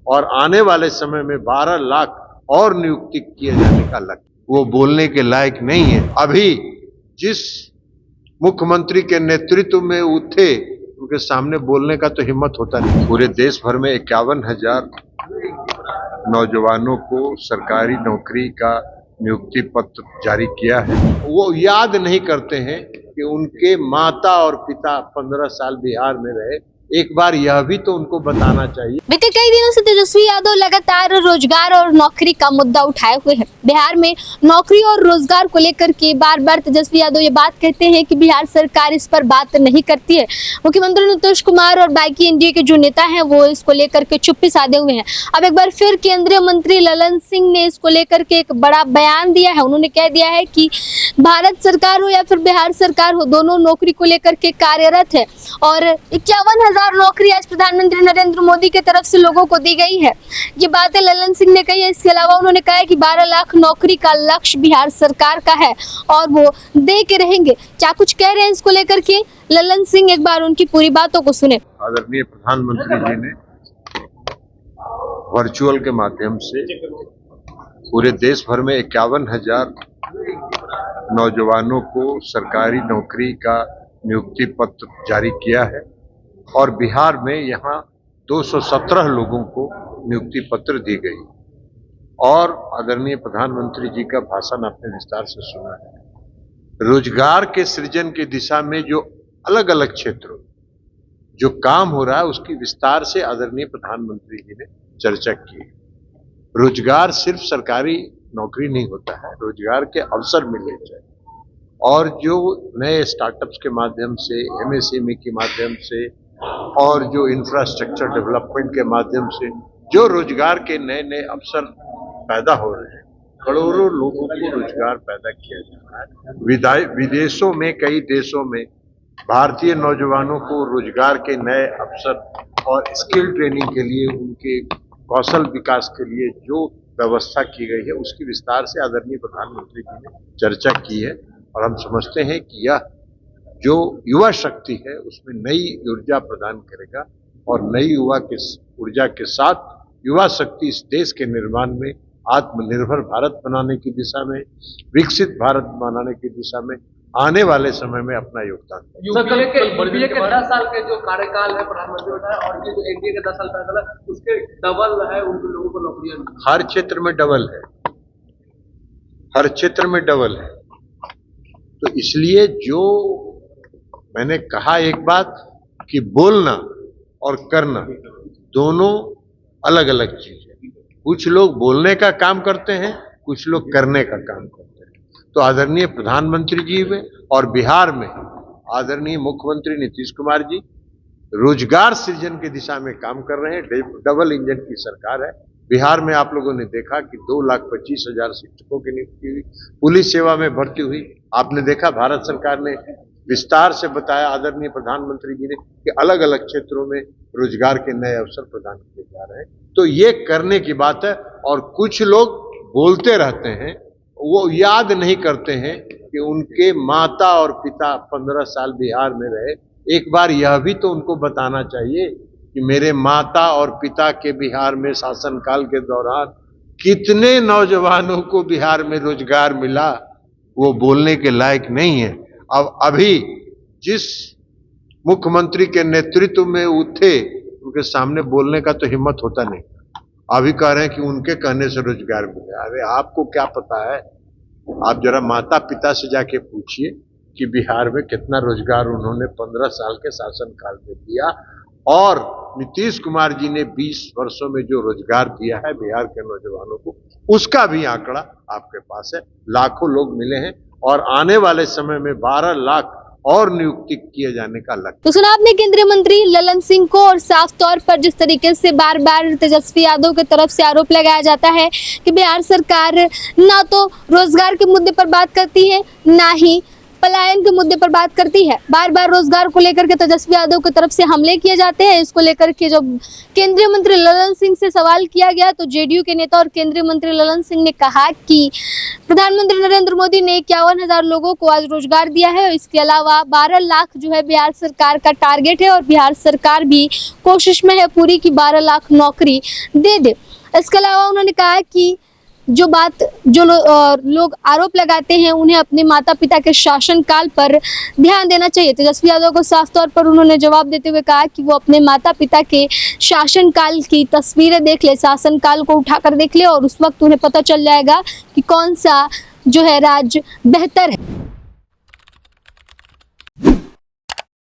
और आने वाले समय में 12 लाख और नियुक्ति किए जाने का लक्ष्य, वो बोलने के लायक नहीं है। अभी जिस मुख्यमंत्री के नेतृत्व में उठे, उनके सामने बोलने का तो हिम्मत होता नहीं। पूरे देश भर में 51,000 नौजवानों को सरकारी नौकरी का नियुक्ति पत्र जारी किया है। वो याद नहीं करते हैं कि उनके माता और पिता 15 साल बिहार में रहे। एक बार यह भी तो उनको बताना चाहिए। बीते कई दिनों से तेजस्वी यादव लगातार रोजगार और नौकरी का मुद्दा उठाए हुए हैं। बिहार में नौकरी और रोजगार को लेकर के बार बार तेजस्वी यादव ये बात कहते हैं कि बिहार सरकार इस पर बात नहीं करती है। मुख्यमंत्री नीतीश कुमार और बाकी एनडीए के जो नेता हैं वो इसको लेकर के चुप्पी साधे हुए हैं। अब एक बार फिर केंद्रीय मंत्री ललन सिंह ने इसको लेकर के एक बड़ा बयान दिया है। उन्होंने कह दिया है कि भारत सरकार हो या फिर बिहार सरकार हो, दोनों नौकरी को लेकर के कार्यरत है और 51,000 नौकरी आज प्रधानमंत्री नरेंद्र मोदी की तरफ से लोगों को दी गई है। ये बातें ललन सिंह ने कही है। इसके अलावा उन्होंने कहा है कि 12 लाख नौकरी का लक्ष्य बिहार सरकार का है और वो दे के रहेंगे। क्या कुछ कह रहे हैं इसको लेकर के ललन सिंह, एक बार उनकी पूरी बातों को सुने। आदरणीय प्रधानमंत्री जी ने वर्चुअल के माध्यम से पूरे देश भर में 51,000 नौजवानों को सरकारी नौकरी का नियुक्ति पत्र जारी किया है और बिहार में यहाँ 217 लोगों को नियुक्ति पत्र दी गई। और आदरणीय प्रधानमंत्री जी का भाषण आपने विस्तार से सुना है। रोजगार के सृजन की दिशा में जो अलग अलग क्षेत्रों जो काम हो रहा है उसकी विस्तार से आदरणीय प्रधानमंत्री जी ने चर्चा की। रोजगार सिर्फ सरकारी नौकरी नहीं होता है, रोजगार के अवसर मिलने चाहिए और जो नए स्टार्टअप्स के माध्यम से, एमएसएमई के माध्यम से और जो इंफ्रास्ट्रक्चर डेवलपमेंट के माध्यम से जो रोजगार के नए नए अवसर पैदा हो रहे हैं, करोड़ों लोगों को रोजगार पैदा किया जा रहा है। विदेशों में, कई देशों में भारतीय नौजवानों को रोजगार के नए अवसर और स्किल ट्रेनिंग के लिए, उनके कौशल विकास के लिए जो व्यवस्था की गई है उसकी विस्तार से आदरणीय प्रधानमंत्री जी ने चर्चा की है। और हम समझते हैं कि यह जो युवा शक्ति है उसमें नई ऊर्जा प्रदान करेगा और नई ऊर्जा के साथ युवा शक्ति इस देश के निर्माण में, आत्मनिर्भर भारत बनाने की दिशा में, विकसित भारत बनाने की दिशा में आने वाले समय में अपना योगदान यूपीए के 10 साल के जो कार्यकाल है प्रधानमंत्री बताया और ये जो एनडीए के 10 साल कार्यकाल है उसके डबल है उन लोगों को नौकरियां। हर क्षेत्र में डबल है, हर क्षेत्र में डबल है। तो इसलिए जो मैंने कहा एक बात कि बोलना और करना दोनों अलग अलग चीज है। कुछ लोग बोलने का काम करते हैं, कुछ लोग करने का काम करते हैं। तो आदरणीय प्रधानमंत्री जी में और बिहार में आदरणीय मुख्यमंत्री नीतीश कुमार जी रोजगार सृजन की दिशा में काम कर रहे हैं। डबल इंजन की सरकार है। बिहार में आप लोगों ने देखा कि 2,25,000 शिक्षकों की नियुक्ति हुई, पुलिस सेवा में भर्ती हुई। आपने देखा भारत सरकार ने विस्तार से बताया आदरणीय प्रधानमंत्री जी ने कि अलग अलग क्षेत्रों में रोजगार के नए अवसर प्रदान किए जा रहे हैं। तो ये करने की बात है। और कुछ लोग बोलते रहते हैं, वो याद नहीं करते हैं कि उनके माता और पिता 15 साल बिहार में रहे। एक बार यह भी तो उनको बताना चाहिए कि मेरे माता और पिता के बिहार में शासनकाल के दौरान कितने नौजवानों को बिहार में रोजगार मिला, वो बोलने के लायक नहीं है। अब अभी जिस मुख्यमंत्री के नेतृत्व में उठे, उनके सामने बोलने का तो हिम्मत होता नहीं। अभी कह रहे हैं कि उनके कहने से रोजगार मिला। अरे आपको क्या पता है? आप जरा माता पिता से जाके पूछिए कि बिहार में कितना रोजगार उन्होंने 15 साल के शासनकाल में दिया और नीतीश कुमार जी ने 20 वर्षों में जो रोजगार दिया है बिहार के नौजवानों को, उसका भी आंकड़ा आपके पास है। लाखों लोग मिले हैं और आने वाले समय में 12 लाख और नियुक्ति किए जाने का लक्ष्य। तो सुना आपने केंद्रीय मंत्री ललन सिंह को, और साफ तौर पर जिस तरीके से बार बार तेजस्वी यादव की तरफ से आरोप लगाया जाता है कि बिहार सरकार ना तो रोजगार के मुद्दे पर बात करती है, ना ही पलायन के मुद्दे पर बात करती है। बार बार रोजगार को लेकर के तेजस्वी यादव की तरफ से हमले किए जाते हैं। इसको लेकर के जब केंद्रीय मंत्री ललन सिंह से सवाल किया गया तो जेडीयू के नेता और केंद्रीय मंत्री ललन सिंह ने कहा कि प्रधानमंत्री नरेंद्र मोदी ने 51,000 लोगों को आज रोजगार दिया है। इसके अलावा 12 लाख जो है बिहार सरकार का टारगेट है और बिहार सरकार भी कोशिश में है पूरी की 12 लाख नौकरी दे दे। इसके अलावा उन्होंने कहा कि जो लोग आरोप लगाते हैं उन्हें अपने माता पिता के शासनकाल पर ध्यान देना चाहिए। तेजस्वी यादव को साफ तौर पर उन्होंने जवाब देते हुए कहा कि वो अपने माता पिता के शासनकाल की तस्वीरें देख ले, शासनकाल को उठाकर देख ले और उस वक्त उन्हें पता चल जाएगा कि कौन सा जो है राज्य बेहतर है।